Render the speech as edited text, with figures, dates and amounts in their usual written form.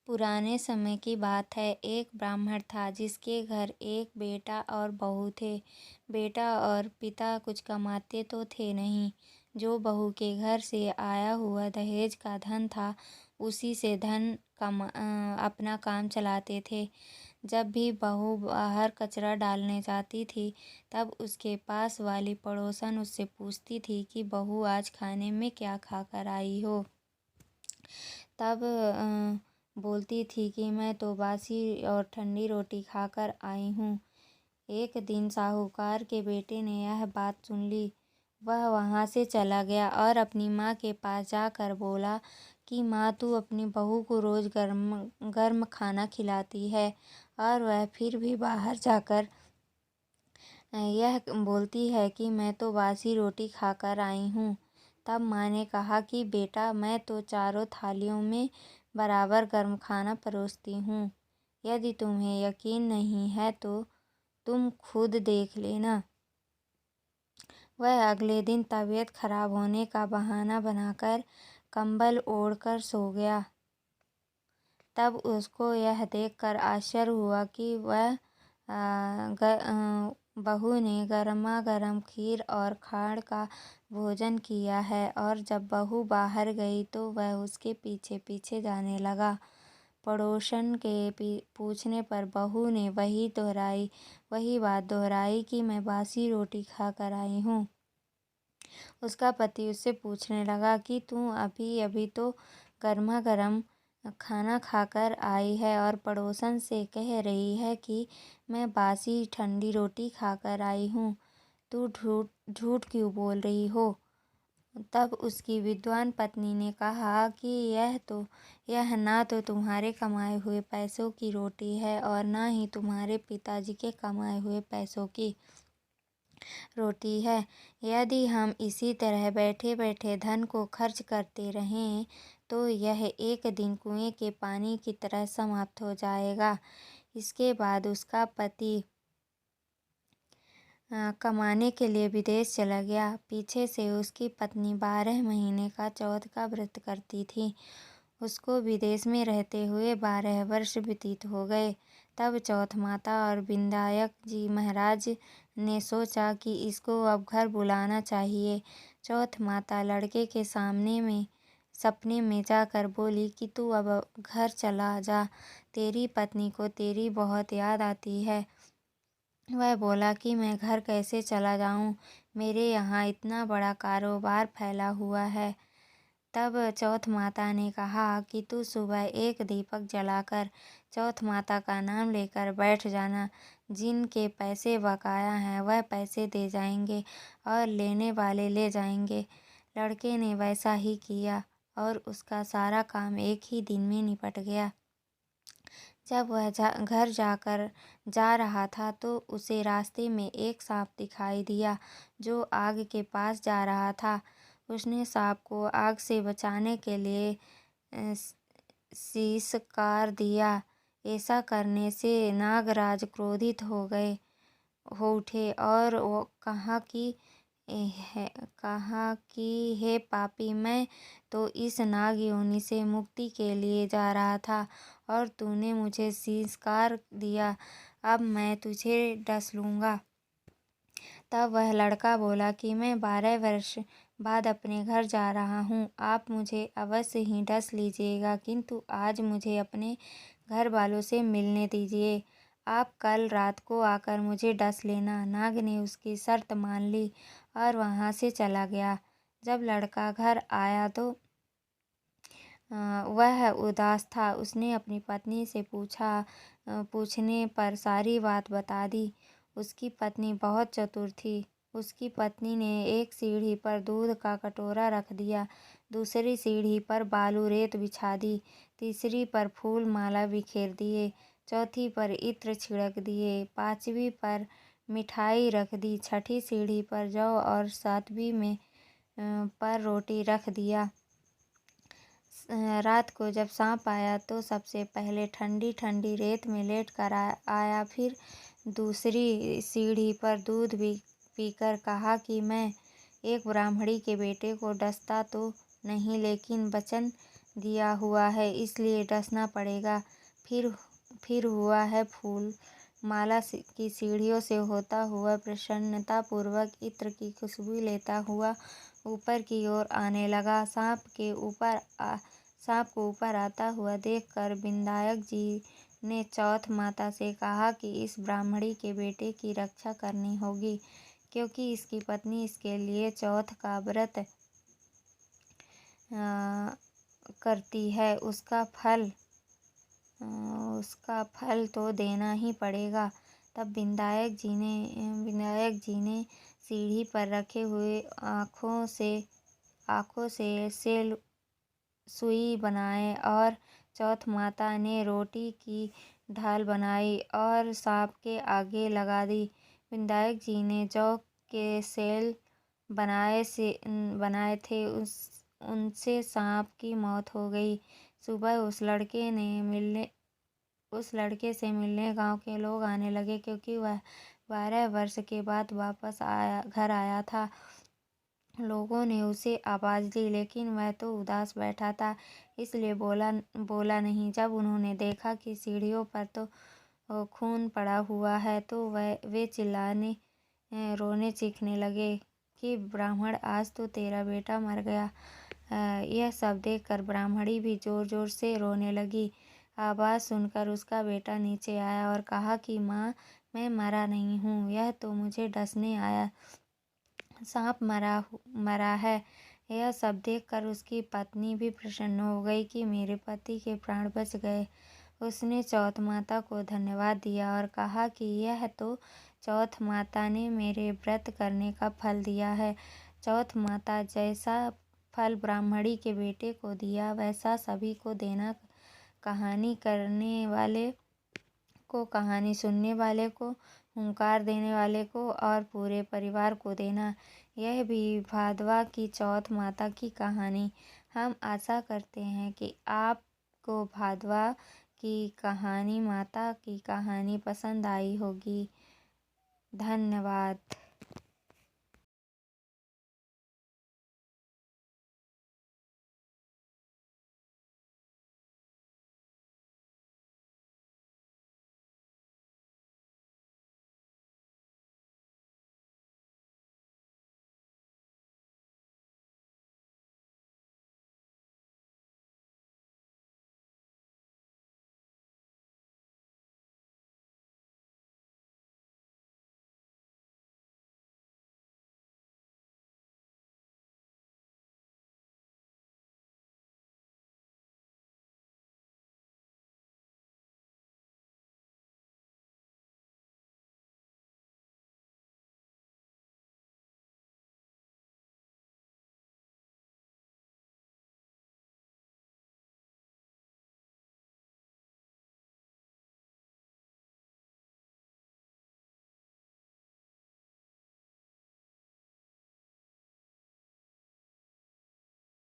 पुराने समय की बात है। एक ब्राह्मण था जिसके घर एक बेटा और बहू थे। बेटा और पिता कुछ कमाते तो थे नहीं। जो बहू के घर से आया हुआ दहेज का धन था, उसी से अपना काम चलाते थे। जब भी बहू बाहर कचरा डालने जाती थी, तब उसके पास वाली पड़ोसन उससे पूछती थी कि बहू आज खाने में क्या खाकर आई हो। तब बोलती थी कि मैं तो बासी और ठंडी रोटी खाकर आई हूँ। एक दिन साहूकार के बेटे ने यह बात सुन ली। वह वहाँ से चला गया और अपनी माँ के पास जाकर बोला कि माँ, तू अपनी बहू को रोज़ गर्म गर्म खाना खिलाती है और वह फिर भी बाहर जाकर यह बोलती है कि मैं तो बासी रोटी खाकर आई हूँ। तब माँ ने कहा कि बेटा, मैं तो चारों थालियों में बराबर गर्म खाना परोसती हूँ। यदि तुम्हें यकीन नहीं है तो तुम खुद देख लेना। वह अगले दिन तबीयत खराब होने का बहाना बनाकर कंबल ओढ़कर सो गया। तब उसको यह देखकर आश्चर्य हुआ कि बहू ने गरमा-गरम खीर और खांड का भोजन किया है। और जब बहू बाहर गई तो वह उसके पीछे-पीछे जाने लगा। पड़ोसन के पूछने पर बहू ने वही बात दोहराई कि मैं बासी रोटी खाकर आई हूँ। उसका पति उससे पूछने लगा कि तू अभी-अभी तो गरमा-गरम खाना खाकर आई है और पड़ोसन से कह रही है कि मैं बासी ठंडी रोटी खाकर आई हूँ। तू झूठ क्यों बोल रही हो? तब उसकी विद्वान पत्नी ने कहा कि यह ना तो तुम्हारे कमाए हुए पैसों की रोटी है और ना ही तुम्हारे पिताजी के कमाए हुए पैसों की रोटी है। यदि हम इसी तरह बैठे-बैठे धन को खर्च करते रहें तो यह एक दिन कुएं के पानी की तरह समाप्त हो जाएगा। इसके बाद उसका पति कमाने के लिए विदेश चला गया। पीछे से उसकी पत्नी 12 महीने का चौथ का व्रत करती थी। उसको विदेश में रहते हुए 12 वर्ष व्यतीत हो गए। तब चौथ माता और विनायक जी महाराज ने सोचा कि इसको अब घर बुलाना चाहिए। चौथ माता लड़के के सपने में जाकर बोली कि तू अब घर चला जा, तेरी पत्नी को तेरी बहुत याद आती है। वह बोला कि मैं घर कैसे चला जाऊं, मेरे यहाँ इतना बड़ा कारोबार फैला हुआ है। तब चौथ माता ने कहा कि तू सुबह एक दीपक जलाकर चौथ माता का नाम लेकर बैठ जाना। जिनके पैसे बकाया हैं वह पैसे दे जाएंगे और लेने वाले ले जाएंगे। लड़के ने वैसा ही किया और उसका सारा काम एक ही दिन में निपट गया। जब वह घर जा रहा था तो उसे रास्ते में एक सांप दिखाई दिया जो आग के पास जा रहा था। उसने सांप को आग से बचाने के लिए शीसकार दिया। ऐसा करने से नागराज क्रोधित हो उठे और वो कहा कि हे पापी, मैं तो इस नाग योनि से मुक्ति के लिए जा रहा था और तूने मुझे शीसकार दिया। अब मैं तुझे डस लूँगा। तब वह लड़का बोला कि मैं 12 वर्ष बाद अपने घर जा रहा हूँ। आप मुझे अवश्य ही डस लीजिएगा, किंतु आज मुझे अपने घर वालों से मिलने दीजिए। आप कल रात को आकर मुझे डस लेना। नाग ने उसकी शर्त मान ली और वहाँ से चला गया। जब लड़का घर आया तो वह उदास था। उसने अपनी पत्नी से पूछने पर सारी बात बता दी। उसकी पत्नी बहुत चतुर थी। उसकी पत्नी ने एक सीढ़ी पर दूध का कटोरा रख दिया, दूसरी सीढ़ी पर बालू रेत बिछा दी, तीसरी पर फूल माला बिखेर दिए, चौथी पर इत्र छिड़क दिए, पांचवी पर मिठाई रख दी, छठी सीढ़ी पर जौ और सातवीं पर रोटी रख दिया। रात को जब सांप आया तो सबसे पहले ठंडी ठंडी रेत में लेट कर आया। फिर दूसरी सीढ़ी पर दूध भी पीकर कहा कि मैं एक ब्राह्मणी के बेटे को डसता तो नहीं, लेकिन वचन दिया हुआ है, इसलिए डसना पड़ेगा। फिर हुआ है फूल माला की सीढ़ियों से होता हुआ प्रसन्नतापूर्वक इत्र की खुशबू लेता हुआ ऊपर की ओर आने लगा। सांप को ऊपर आता हुआ देखकर विधायक जी ने चौथ माता से कहा कि इस ब्राह्मणी के बेटे की रक्षा करनी होगी, क्योंकि इसकी पत्नी इसके लिए चौथ का व्रत करती है। उसका फल तो देना ही पड़ेगा। तब विधायक जी ने सीढ़ी पर रखे हुए आँखों से सुई बनाए और चौथ माता ने रोटी की ढाल बनाई और सांप के आगे लगा दी। विधायक जी ने जौ के सेल बनाए थे, उनसे सांप की मौत हो गई। सुबह उस लड़के से मिलने गांव के लोग आने लगे, क्योंकि वह 12 वर्ष के बाद वापस घर आया था। लोगों ने उसे आवाज दी, लेकिन वह तो उदास बैठा था, इसलिए बोला नहीं। जब उन्होंने देखा कि सीढ़ियों पर तो खून पड़ा हुआ है, तो वे चिल्लाने रोने चीखने लगे कि ब्राह्मण, आज तो तेरा बेटा मर गया। यह सब देखकर ब्राह्मणी भी जोर जोर से रोने लगी। आवाज सुनकर उसका बेटा नीचे आया और कहा कि माँ, मैं मरा नहीं हूँ, यह तो मुझे डसने आया सांप मरा है। यह सब देखकर उसकी पत्नी भी प्रसन्न हो गई कि मेरे पति के प्राण बच गए। उसने चौथ माता को धन्यवाद दिया और कहा कि यह तो चौथ माता ने मेरे व्रत करने का फल दिया है। चौथ माता जैसा फल ब्राह्मणी के बेटे को दिया, वैसा सभी को देना। कहानी करने वाले को, कहानी सुनने वाले को, हुंकार देने वाले को और पूरे परिवार को देना। यह भी भादवा की चौथ माता की कहानी। हम आशा करते हैं कि आपको भादवा की कहानी, माता की कहानी पसंद आई होगी। धन्यवाद।